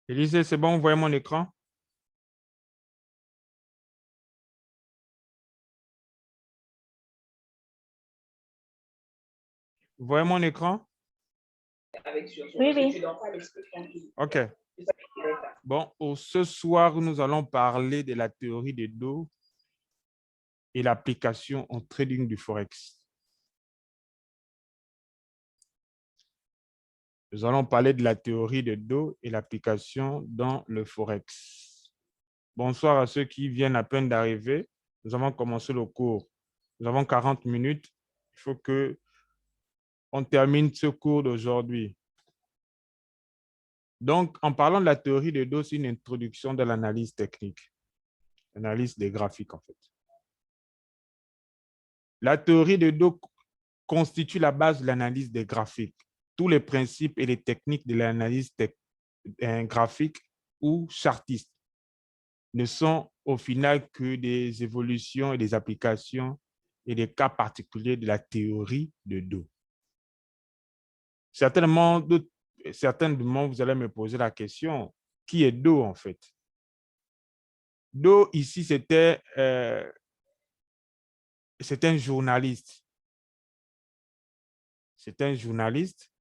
Élisée, c'est bon, vous voyez mon écran? Vous voyez mon écran? Oui, oui. OK. Bon, ce soir, nous allons parler de la théorie des dos et l'application en trading du Forex. Nous allons parler de la théorie des dos et l'application dans le Forex. Bonsoir à ceux qui viennent à peine d'arriver. Nous avons commencé le cours. Nous avons 40 minutes. Il faut qu'on termine ce cours d'aujourd'hui. Donc, en parlant de la théorie des dos, c'est une introduction de l'analyse technique, l'analyse des graphiques en fait. La théorie des dos constitue la base de l'analyse des graphiques. Tous les principes et les techniques de l'analyse graphique ou chartiste ne sont au final que des évolutions et des applications et des cas particuliers de la théorie de dos. Certainement, vous allez me poser la question, qui est Do en fait? Do, ici, c'était un journaliste. C'est un journaliste.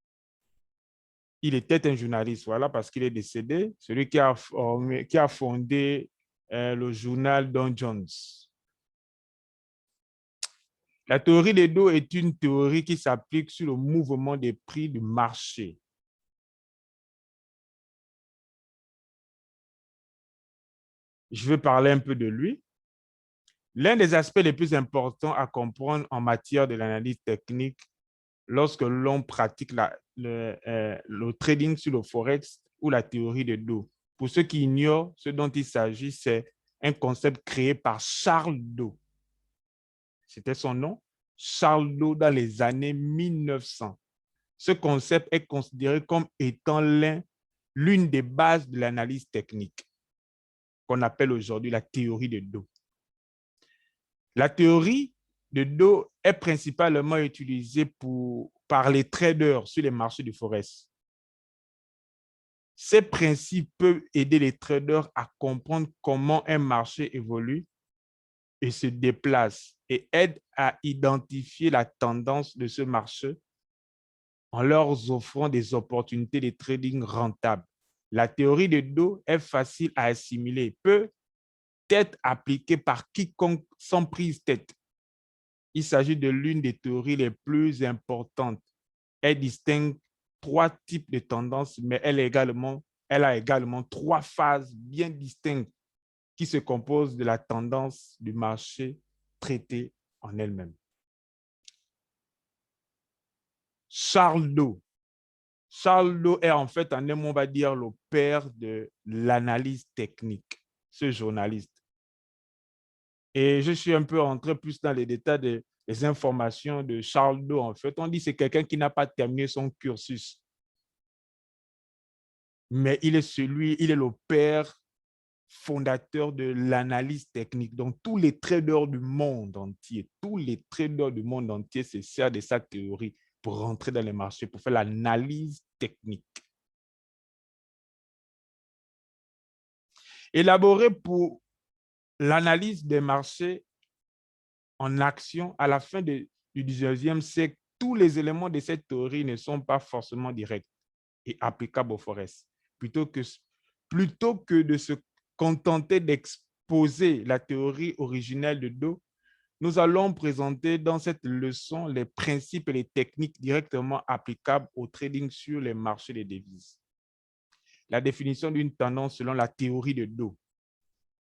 Il était un journaliste, voilà, parce qu'il est décédé. Celui qui a fondé le journal Don Jones. La théorie des dos est une théorie qui s'applique sur le mouvement des prix du marché. Je vais parler un peu de lui. L'un des aspects les plus importants à comprendre en matière de l'analyse technique lorsque l'on pratique le trading sur le Forex ou la théorie de dos. Pour ceux qui ignorent ce dont il s'agit, c'est un concept créé par Charles Do. C'était son nom, Charles Do, dans les années 1900. Ce concept est considéré comme étant l'une des bases de l'analyse technique, qu'on appelle aujourd'hui la théorie de dos. La théorie de dos est principalement utilisée par les traders sur les marchés du Forex. Ces principes peuvent aider les traders à comprendre comment un marché évolue et se déplace et aident à identifier la tendance de ce marché en leur offrant des opportunités de trading rentables. La théorie de dos est facile à assimiler, peut être appliquée par quiconque sans prise tête. Il s'agit de l'une des théories les plus importantes. Elle distingue trois types de tendances, mais elle a également trois phases bien distinctes qui se composent de la tendance du marché traitée en elle-même. Charles Do. Charles Do est en fait, en un mot, on va dire, le père de l'analyse technique, ce journaliste. Et je suis un peu entré plus dans les détails des informations de Charles Do. En fait, on dit que c'est quelqu'un qui n'a pas terminé son cursus. Mais il est le père fondateur de l'analyse technique. Donc, tous les traders du monde entier se servent de sa théorie pour rentrer dans les marchés, pour faire l'analyse technique. Élaboré pour l'analyse des marchés en action à la fin du 19e siècle, tous les éléments de cette théorie ne sont pas forcément directs et applicables au Forex. Plutôt que de se contenter d'exposer la théorie originelle de Do, nous allons présenter dans cette leçon les principes et les techniques directement applicables au trading sur les marchés des devises. La définition d'une tendance selon la théorie de Do.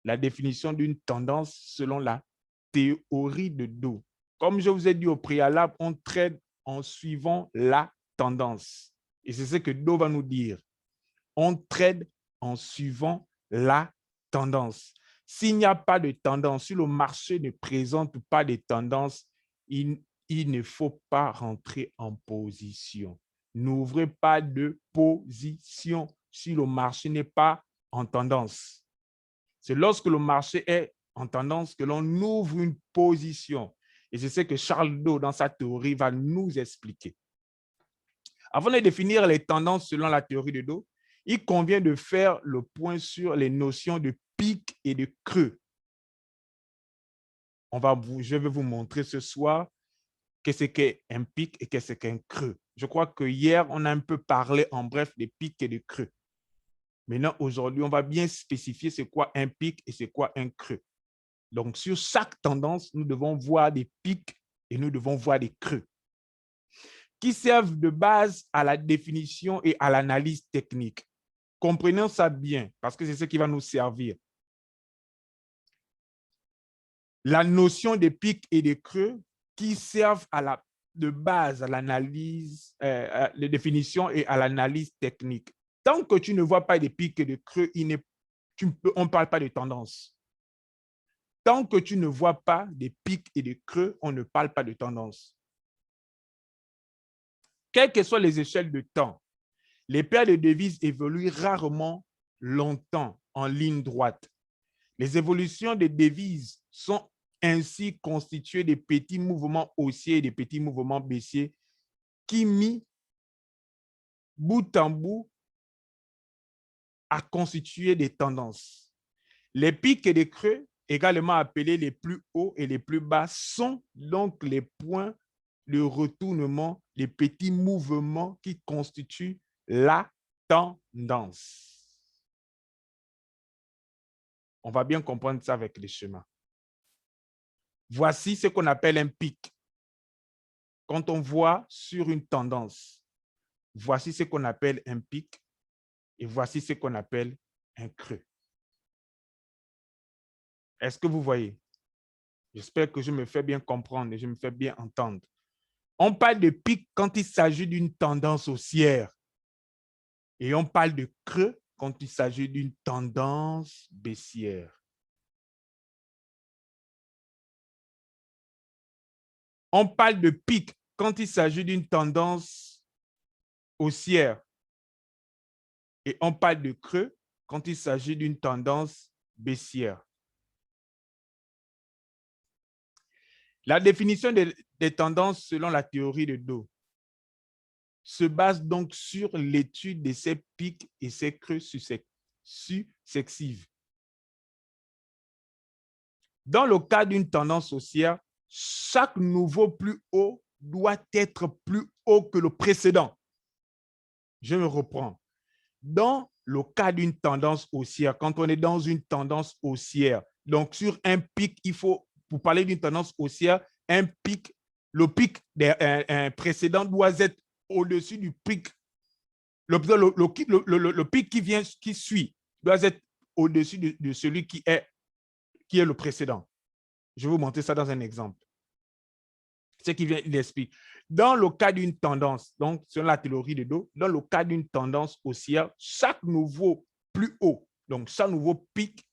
La définition d'une tendance selon la théorie de Do. Comme je vous ai dit au préalable, on trade en suivant la tendance. Et c'est ce que Do va nous dire. On trade en suivant la tendance. S'il n'y a pas de tendance, si le marché ne présente pas de tendance, il ne faut pas rentrer en position. N'ouvrez pas de position si le marché n'est pas en tendance. C'est lorsque le marché est en tendance que l'on ouvre une position. Et c'est ce que Charles Do, dans sa théorie, va nous expliquer. Avant de définir les tendances selon la théorie de Do, il convient de faire le point sur les notions de pic et de creux. Je vais vous montrer ce soir qu'est-ce qu'est un pic et qu'est-ce qu'un creux. Je crois que hier, on a un peu parlé en bref des pics et des creux. Maintenant, aujourd'hui, on va bien spécifier c'est quoi un pic et c'est quoi un creux. Donc, sur chaque tendance, nous devons voir des pics et nous devons voir des creux qui servent de base à la définition et à l'analyse technique. Comprenons ça bien parce que c'est ce qui va nous servir. La notion des pics et des creux qui servent de base à l'analyse, de définition et à l'analyse technique. Tant que tu ne vois pas des pics et des creux, on ne parle pas de tendance. Tant que tu ne vois pas des pics et des creux, on ne parle pas de tendance. Quelles que soient les échelles de temps, les paires de devises évoluent rarement longtemps en ligne droite. Les évolutions des devises sont ainsi constituées de petits mouvements haussiers et de petits mouvements baissiers qui, mis bout en bout, a constitué des tendances. Les pics et les creux, également appelés les plus hauts et les plus bas, sont donc les points de retournement, les petits mouvements qui constituent la tendance. On va bien comprendre ça avec les schémas. Voici ce qu'on appelle un pic. Quand on voit sur une tendance, voici ce qu'on appelle un pic et voici ce qu'on appelle un creux. Est-ce que vous voyez? J'espère que je me fais bien comprendre et je me fais bien entendre. On parle de pic quand il s'agit d'une tendance haussière et on parle de creux quand il s'agit d'une tendance baissière. On parle de pic quand il s'agit d'une tendance haussière et on parle de creux quand il s'agit d'une tendance baissière. La définition des tendances selon la théorie de Dow se base donc sur l'étude de ces pics et ces creux successifs. Dans le cas d'une tendance haussière, chaque nouveau plus haut doit être plus haut que le précédent. Je me reprends. Dans le cas d'une tendance haussière, quand on est dans une tendance haussière, donc sur un pic, il faut, pour parler d'une tendance haussière, un pic, le pic précédent doit être au-dessus du pic. Le pic qui suit doit être au-dessus de celui qui est le précédent. Je vais vous montrer ça dans un exemple. Ce qui vient, il explique. Dans le cas d'une tendance, donc selon la théorie de Dow, dans le cas d'une tendance haussière, chaque nouveau plus haut, donc chaque nouveau pic,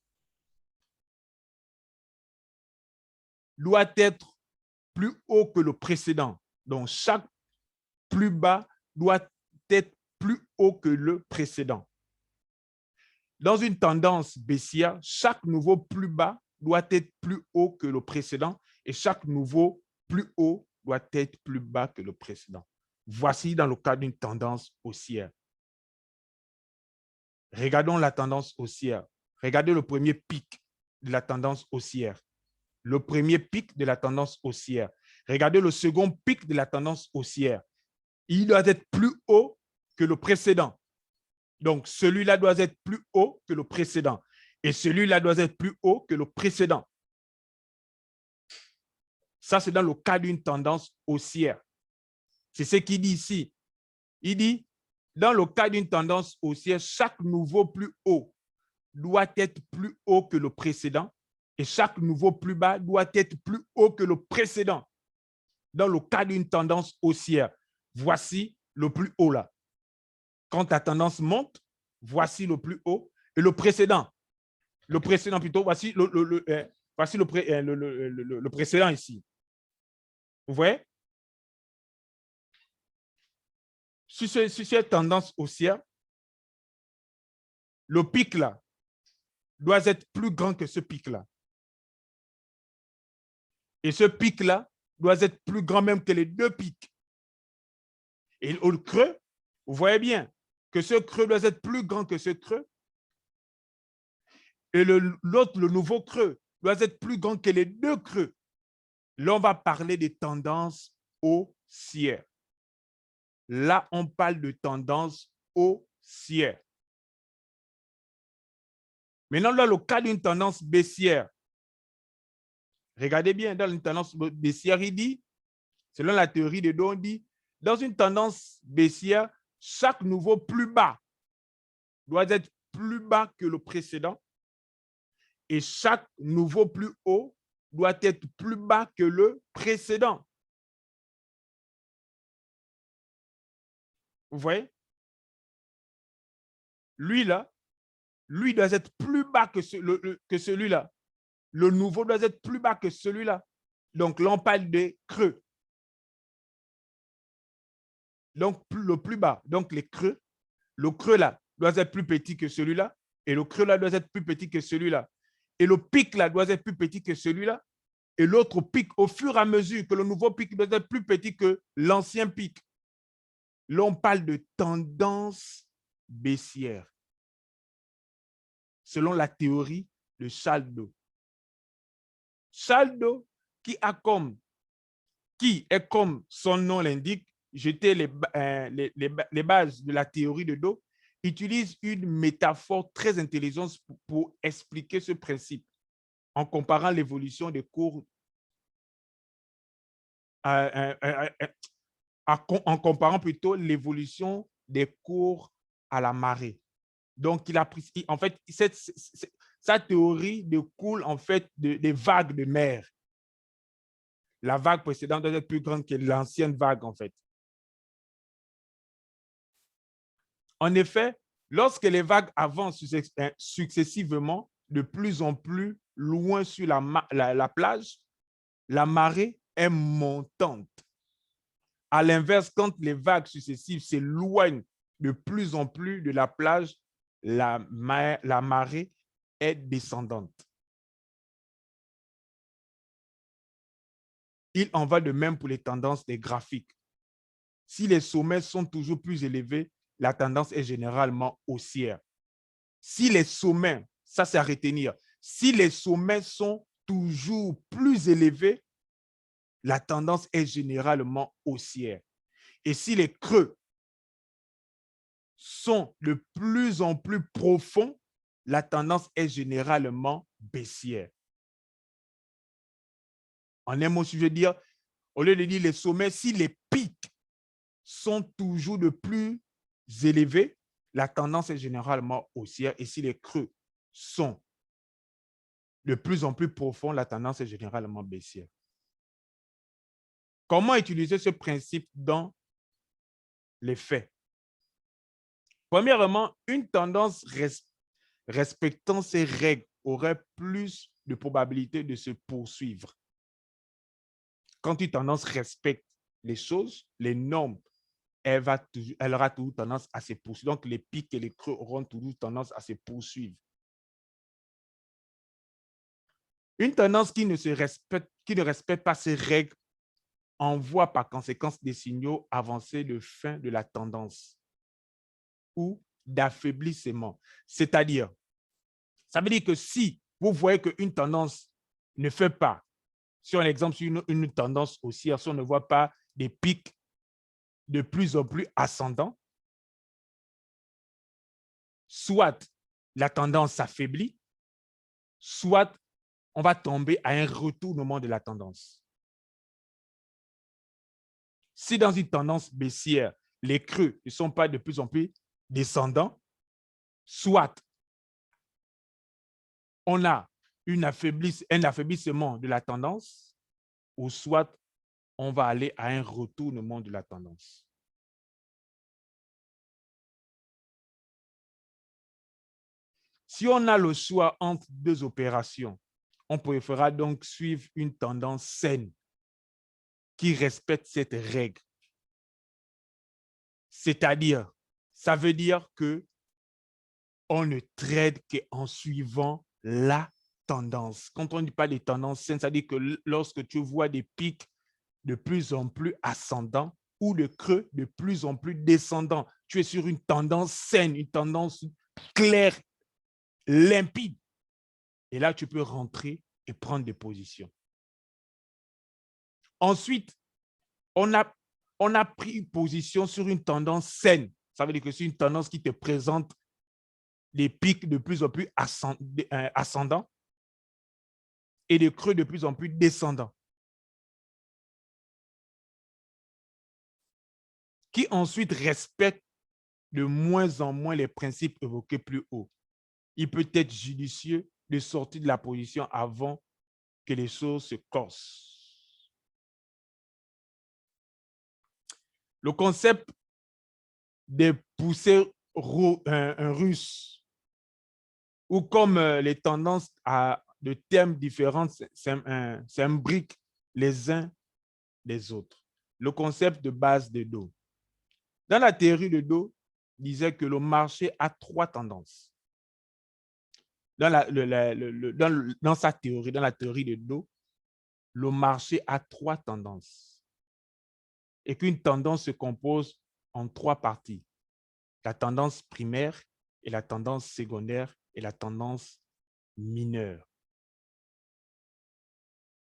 doit être plus haut que le précédent. Donc chaque plus bas doit être plus haut que le précédent. Dans une tendance baissière, chaque nouveau plus bas doit être plus haut que le précédent et chaque nouveau plus haut doit être plus bas que le précédent. Voici dans le cas d'une tendance haussière. Regardons la tendance haussière. Regardez le premier pic de la tendance haussière. Le premier pic de la tendance haussière. Regardez le second pic de la tendance haussière. Il doit être plus haut que le précédent. Donc, celui-là doit être plus haut que le précédent. Et celui-là doit être plus haut que le précédent. Ça, c'est dans le cas d'une tendance haussière. C'est ce qu'il dit ici. Il dit, dans le cas d'une tendance haussière, chaque nouveau plus haut doit être plus haut que le précédent et chaque nouveau plus bas doit être plus haut que le précédent. Dans le cas d'une tendance haussière, voici le plus haut là. Quand la tendance monte, voici le plus haut et le précédent. Le précédent plutôt, voici le précédent ici. Vous voyez? Sur cette tendance haussière, le pic là doit être plus grand que ce pic là. Et ce pic là doit être plus grand même que les deux pics. Et au creux, vous voyez bien que ce creux doit être plus grand que ce creux. Et l'autre, le nouveau creux, doit être plus grand que les deux creux. Là, on va parler des tendances haussières. Là, on parle de tendance haussière. Maintenant, dans le cas d'une tendance baissière, regardez bien, dans une tendance baissière, il dit, selon la théorie de Dow, on dit, dans une tendance baissière, chaque nouveau plus bas doit être plus bas que le précédent et chaque nouveau plus haut doit être plus bas que le précédent. Vous voyez? Lui, là, lui doit être plus bas que celui-là. Le nouveau doit être plus bas que celui-là. Donc, là, on parle de creux. Donc, le plus bas. Donc, les creux. Le creux, là, doit être plus petit que celui-là. Et le creux, là, doit être plus petit que celui-là. Et le pic, là, doit être plus petit que celui-là. Et l'autre pic, au fur et à mesure que le nouveau pic doit être plus petit que l'ancien pic. Là, on parle de tendance baissière, selon la théorie de Charles Dow. Charles Dow, qui est comme son nom l'indique, jeter les bases de la théorie de Dow, utilise une métaphore très intelligente pour expliquer ce principe en comparant l'évolution des cours en comparant plutôt l'évolution des cours à la marée. Donc, il a pris, en fait, sa théorie découle en fait des vagues de mer. La vague précédente doit être plus grande que l'ancienne vague, en fait. En effet, lorsque les vagues avancent successivement de plus en plus loin sur la plage, la marée est montante. À l'inverse, quand les vagues successives s'éloignent de plus en plus de la plage, la marée est descendante. Il en va de même pour les tendances des graphiques. Si les sommets sont toujours plus élevés, la tendance est généralement haussière. Si les sommets, ça c'est à retenir, si les sommets sont toujours plus élevés, la tendance est généralement haussière. Et si les creux sont de plus en plus profonds, la tendance est généralement baissière. En un mot, je veux dire, au lieu de dire les sommets, si les pics sont toujours de plus élevés, la tendance est généralement haussière. Et si les creux sont de plus en plus profonds, la tendance est généralement baissière. Comment utiliser ce principe dans les faits? Premièrement, une tendance respectant ces règles aurait plus de probabilité de se poursuivre. Quand une tendance respecte les choses, les normes, elle aura toujours tendance à se poursuivre. Donc, les pics et les creux auront toujours tendance à se poursuivre. Une tendance qui ne respecte pas ces règles envoie par conséquence des signaux avancés de fin de la tendance ou d'affaiblissement. C'est-à-dire, ça veut dire que si vous voyez qu'une tendance ne fait pas, si on exemple sur une tendance haussière, si on ne voit pas des pics de plus en plus ascendants, soit la tendance s'affaiblit, soit on va tomber à un retournement de la tendance. Si dans une tendance baissière, les creux ne sont pas de plus en plus descendants, soit on a un affaiblissement de la tendance, ou soit on va aller à un retournement de la tendance. Si on a le choix entre deux opérations, on préférera donc suivre une tendance saine qui respecte cette règle. C'est-à-dire, ça veut dire qu'on ne trade qu'en suivant la tendance. Quand on ne dit pas des tendances saines, ça veut dire que lorsque tu vois des pics de plus en plus ascendants, ou de creux de plus en plus descendants. Tu es sur une tendance saine, une tendance claire, limpide. Et là, tu peux rentrer et prendre des positions. Ensuite, on a pris position sur une tendance saine. Ça veut dire que c'est une tendance qui te présente des pics de plus en plus ascendants et des creux de plus en plus descendants, qui ensuite respectent de moins en moins les principes évoqués plus haut. Il peut être judicieux de sortir de la position avant que les choses se corsent. Le concept des poussées russes, ou comme les tendances de termes différents s'imbriquent les uns des autres. Le concept de base de dos. Dans la théorie de dos, disait que le marché a trois tendances. Dans sa théorie, dans la théorie de dos, le marché a trois tendances. Et qu'une tendance se compose en trois parties. La tendance primaire et la tendance secondaire et la tendance mineure.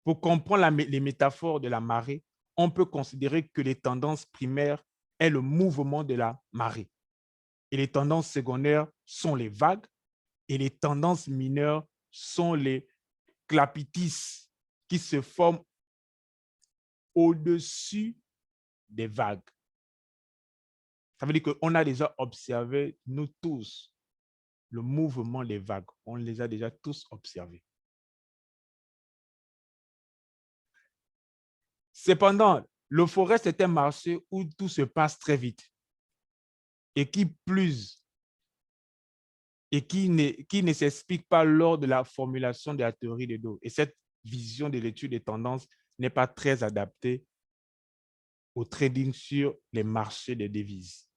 Pour comprendre les métaphores de la marée, on peut considérer que les tendances primaires est le mouvement de la marée. Et les tendances secondaires sont les vagues et les tendances mineures sont les clapitis qui se forment au-dessus des vagues. Ça veut dire qu'on a déjà observé, nous tous, le mouvement des vagues. On les a déjà tous observés. Cependant, le forest est un marché où tout se passe très vite et qui ne s'explique pas lors de la formulation de la théorie des dos. Et cette vision de l'étude des tendances n'est pas très adaptée au trading sur les marchés des devises.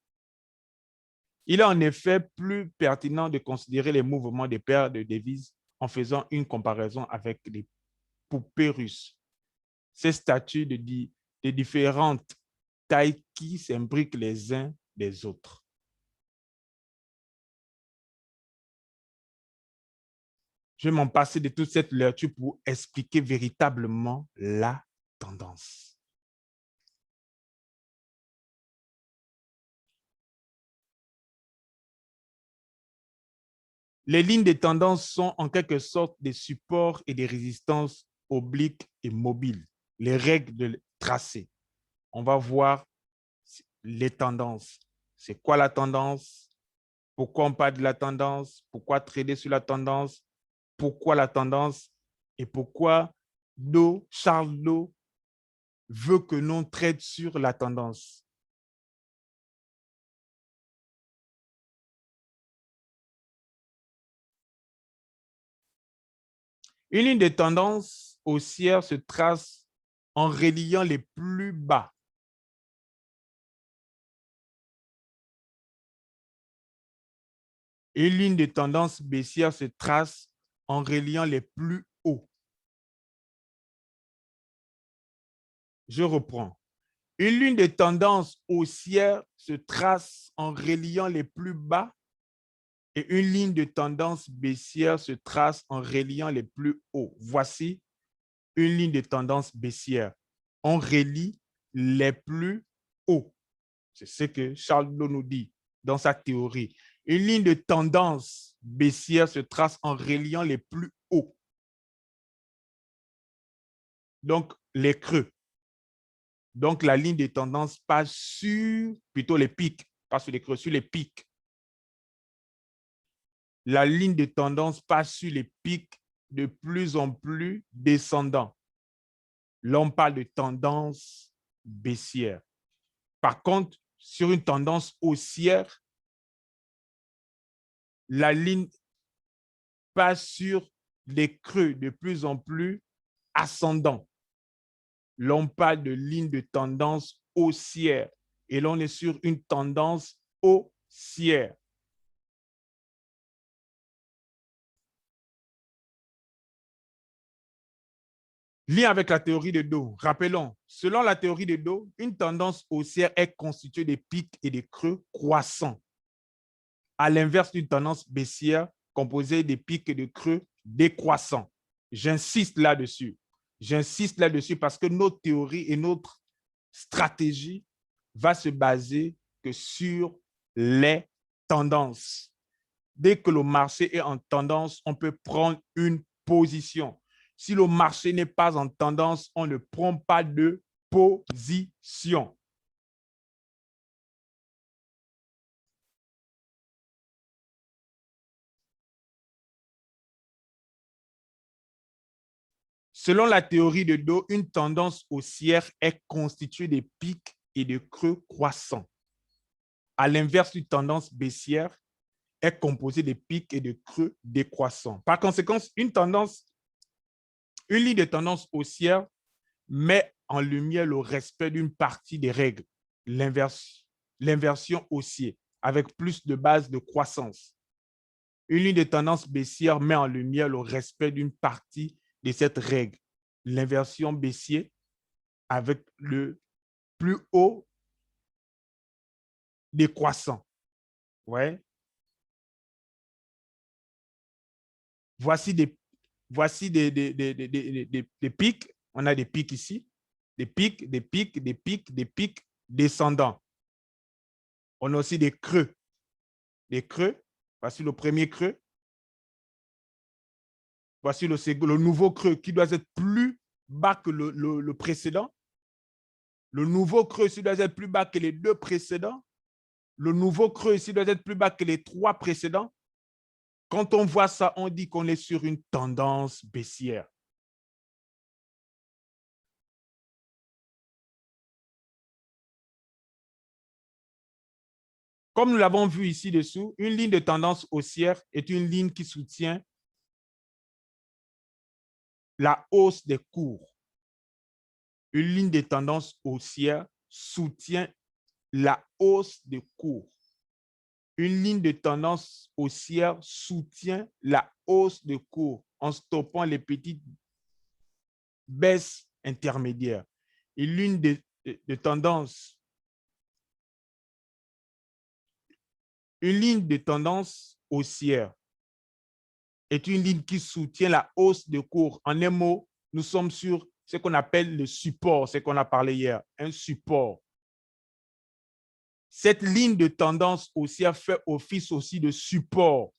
Il est en effet plus pertinent de considérer les mouvements des paires de devises en faisant une comparaison avec les poupées russes. Ces statues de différentes tailles qui s'imbriquent les uns des autres. Je vais m'en passer de toute cette lecture pour expliquer véritablement la tendance. Les lignes de tendance sont en quelque sorte des supports et des résistances obliques et mobiles. Les règles de tracé. On va voir les tendances. C'est quoi la tendance? Pourquoi on parle de la tendance? Pourquoi trader sur la tendance? Pourquoi la tendance? Et pourquoi Charles Dow veut que l'on trade sur la tendance? Une ligne de tendance haussière se trace en reliant les plus bas. Une ligne de tendance baissière se trace en reliant les plus hauts. Je reprends. Une ligne de tendance haussière se trace en reliant les plus bas et une ligne de tendance baissière se trace en reliant les plus hauts. Voici une ligne de tendance baissière. On relie les plus hauts. C'est ce que Charles Dow nous dit dans sa théorie. Une ligne de tendance baissière se trace en reliant les plus hauts. Donc, les creux. Donc, la ligne de tendance passe sur plutôt les pics, pas sur les creux, sur les pics. La ligne de tendance passe sur les pics de plus en plus descendants. Là, on parle de tendance baissière. Par contre, sur une tendance haussière, la ligne passe sur les creux de plus en plus ascendants. Là, on parle de ligne de tendance haussière. Et là, on est sur une tendance haussière. Lien avec la théorie de dos. Rappelons, selon la théorie de dos, une tendance haussière est constituée de pics et de creux croissants, à l'inverse d'une tendance baissière composée de pics et de creux décroissants. J'insiste là-dessus. J'insiste là-dessus parce que notre théorie et notre stratégie va se baser que sur les tendances. Dès que le marché est en tendance, on peut prendre une position. Si le marché n'est pas en tendance, on ne prend pas de position. Selon la théorie de dos, une tendance haussière est constituée de pics et de creux croissants. À l'inverse, une tendance baissière est composée de pics et de creux décroissants. Par conséquent, une ligne de tendance haussière met en lumière le respect d'une partie des règles, l'inversion haussière, avec plus de base de croissance. Une ligne de tendance baissière met en lumière le respect d'une partie de cette règle, l'inversion baissière, avec le plus haut décroissant. Ouais. Voici des pics. On a des pics ici. Des pics, des pics, des pics, des pics descendants. On a aussi des creux. Des creux. Voici le premier creux. Voici le nouveau creux qui doit être plus bas que le précédent. Le nouveau creux ici doit être plus bas que les deux précédents. Le nouveau creux ici doit être plus bas que les trois précédents. Quand on voit ça, on dit qu'on est sur une tendance baissière. Comme nous l'avons vu ici-dessous, une ligne de tendance haussière est une ligne qui soutient la hausse des cours. Une ligne de tendance haussière soutient la hausse des cours. Une ligne de tendance haussière soutient la hausse de cours en stoppant les petites baisses intermédiaires. Une ligne de tendance haussière est une ligne qui soutient la hausse de cours. En un mot, nous sommes sur ce qu'on appelle le support, ce qu'on a parlé hier, un support. Cette ligne de tendance haussière fait office aussi de support.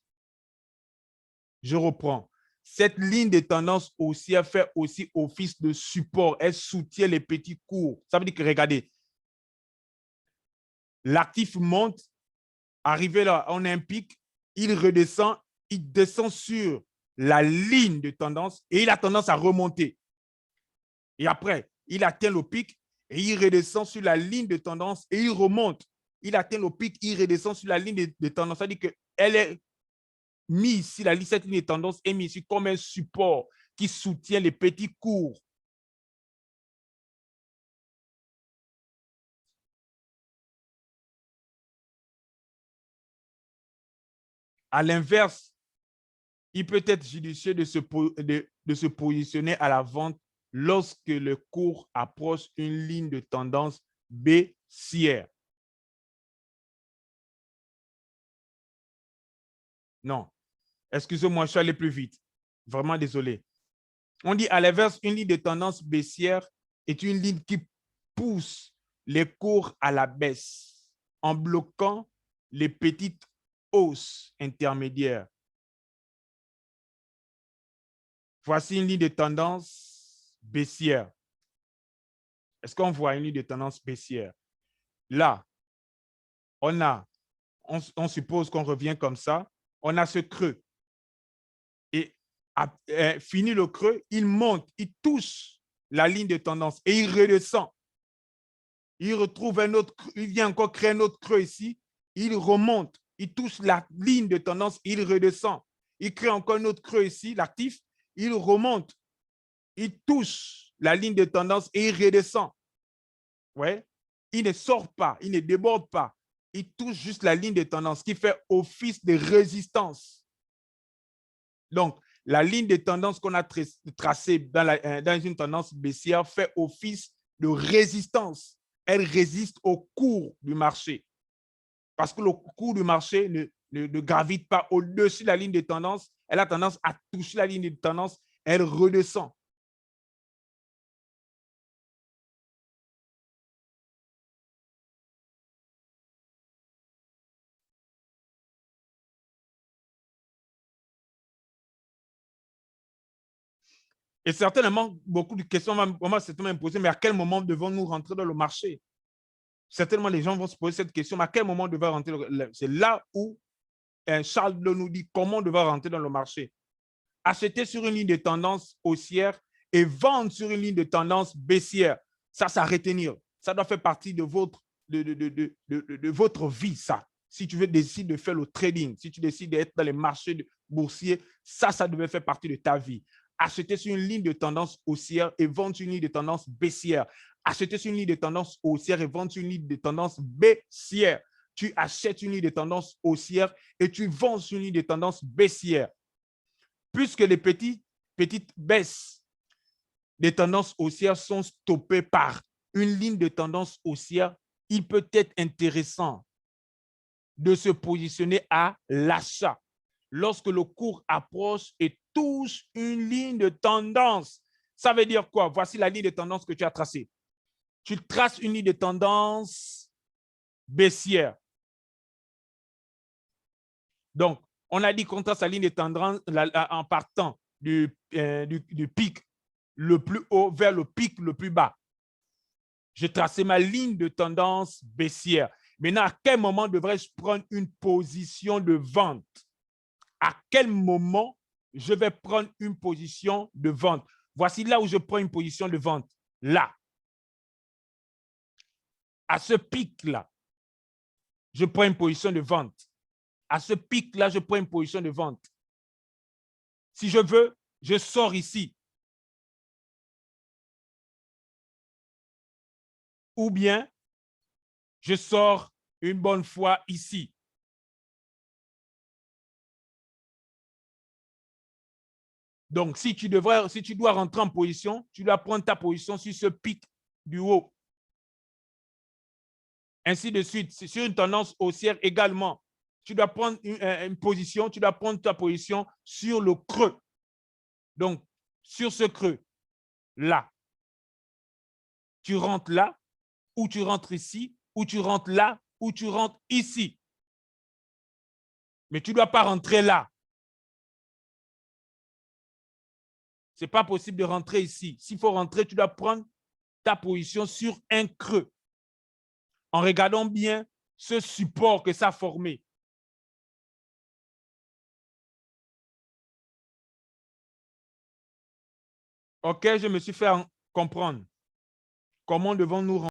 Je reprends. Cette ligne de tendance haussière fait aussi office de support. Elle soutient les petits cours. Ça veut dire que, regardez, l'actif monte, arrivé là, on a un pic, il redescend, il descend sur la ligne de tendance et il a tendance à remonter. Et après, il atteint le pic et il redescend sur la ligne de tendance et il remonte. Il atteint le pic, il redescend sur la ligne de tendance. Ça veut dire qu'elle est mise ici, cette ligne de tendance est mise ici comme un support qui soutient les petits cours. À l'inverse, il peut être judicieux de se positionner à la vente lorsque le cours approche une ligne de tendance baissière. Non, excusez-moi, je suis allé plus vite. Vraiment désolé. On dit à l'inverse, une ligne de tendance baissière est une ligne qui pousse les cours à la baisse en bloquant les petites hausses intermédiaires. Voici une ligne de tendance baissière. Est-ce qu'on voit une ligne de tendance baissière? Là, on suppose qu'on revient comme ça, on a ce creux. Et fini le creux, il monte, il touche la ligne de tendance et il redescend. Il retrouve un autre creux, il vient encore créer un autre creux ici, il remonte, il touche la ligne de tendance, il redescend. Il crée encore un autre creux ici, l'actif, il remonte, il touche la ligne de tendance et il redescend. Ouais. Il ne sort pas, il ne déborde pas. Il touche juste la ligne de tendance qui fait office de résistance. Donc, la ligne de tendance qu'on a tracée dans une tendance baissière fait office de résistance. Elle résiste au cours du marché. Parce que le cours du marché ne gravite pas au-dessus de la ligne de tendance. Elle a tendance à toucher la ligne de tendance. Elle redescend. Et certainement, beaucoup de questions vont certainement me poser, mais à quel moment devons-nous rentrer dans le marché? Certainement, les gens vont se poser cette question, mais à quel moment devons-nous rentrer? C'est là où Charles nous dit comment on devrait rentrer dans le marché. Acheter sur une ligne de tendance haussière et vendre sur une ligne de tendance baissière. Ça à retenir. Ça doit faire partie de votre vie, ça. Si tu veux décider de faire le trading, si tu décides d'être dans les marchés boursiers, ça devait faire partie de ta vie. Acheter sur une ligne de tendance haussière et vendre sur une ligne de tendance baissière. Acheter sur une ligne de tendance haussière et vendre sur une ligne de tendance baissière. Tu achètes une ligne de tendance haussière et tu vends sur une ligne de tendance baissière. Puisque les petites baisses des tendances haussières sont stoppées par une ligne de tendance haussière, il peut être intéressant de se positionner à l'achat lorsque le cours approche et touche une ligne de tendance. Ça veut dire quoi? Voici la ligne de tendance que tu as tracée. Tu traces une ligne de tendance baissière. Donc, on a dit qu'on trace la ligne de tendance en partant du pic le plus haut vers le pic le plus bas. J'ai tracé ma ligne de tendance baissière. Maintenant, à quel moment devrais-je prendre une position de vente? À quel moment je vais prendre une position de vente? Voici là où je prends une position de vente. Là. À ce pic-là, je prends une position de vente. À ce pic-là, je prends une position de vente. Si je veux, je sors ici. Ou bien, je sors une bonne fois ici. Donc, si tu dois rentrer en position, tu dois prendre ta position sur ce pic du haut. Ainsi de suite. Sur une tendance haussière également, tu dois prendre une position, tu dois prendre ta position sur le creux. Donc, sur ce creux, là. Tu rentres là, ou tu rentres ici, ou tu rentres là, ou tu rentres ici. Mais tu ne dois pas rentrer là. Ce n'est pas possible de rentrer ici. S'il faut rentrer, tu dois prendre ta position sur un creux. En regardant bien ce support que ça a formé. OK, je me suis fait comprendre. Comment devons-nous rentrer?